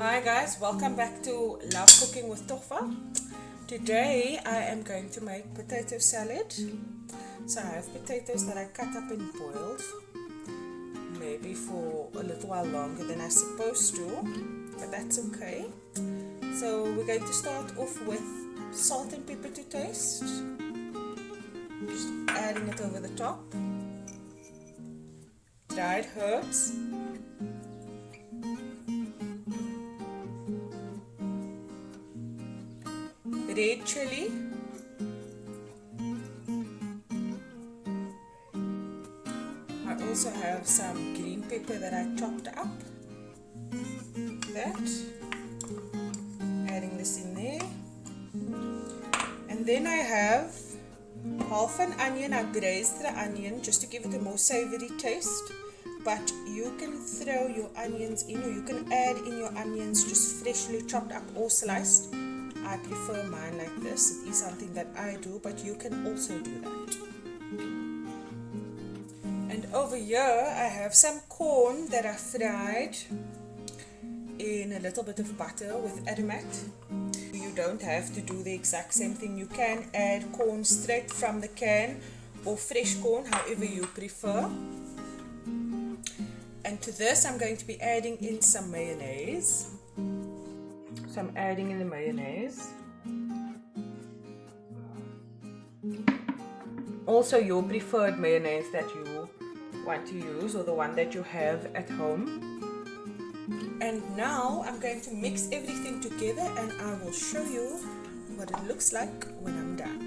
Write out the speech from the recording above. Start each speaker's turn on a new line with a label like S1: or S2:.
S1: Hi guys, welcome back to Love Cooking with Tofa. Today I am going to make potato salad. So I have potatoes that I cut up and boiled, maybe for a little while longer than I'm supposed to, but that's okay. So we're going to start off with salt and pepper to taste, just adding it over the top, dried herbs, red chili, I also have some green pepper that I chopped up, adding this in there, and then I have half an onion. I braised the onion just to give it a more savory taste, but you can throw your onions in, or you can add in your onions just freshly chopped up or sliced. I prefer mine like this. It is something that I do, but you can also do that. And over here I have some corn that I fried in a little bit of butter with aromat. You don't have to do the exact same thing. You can add corn straight from the can or fresh corn, however you prefer. And to this I'm going to be adding in some mayonnaise. So I'm adding in the mayonnaise. Also your preferred mayonnaise that you want to use, or the one that you have at home. And now I'm going to mix everything together and I will show you what it looks like when I'm done.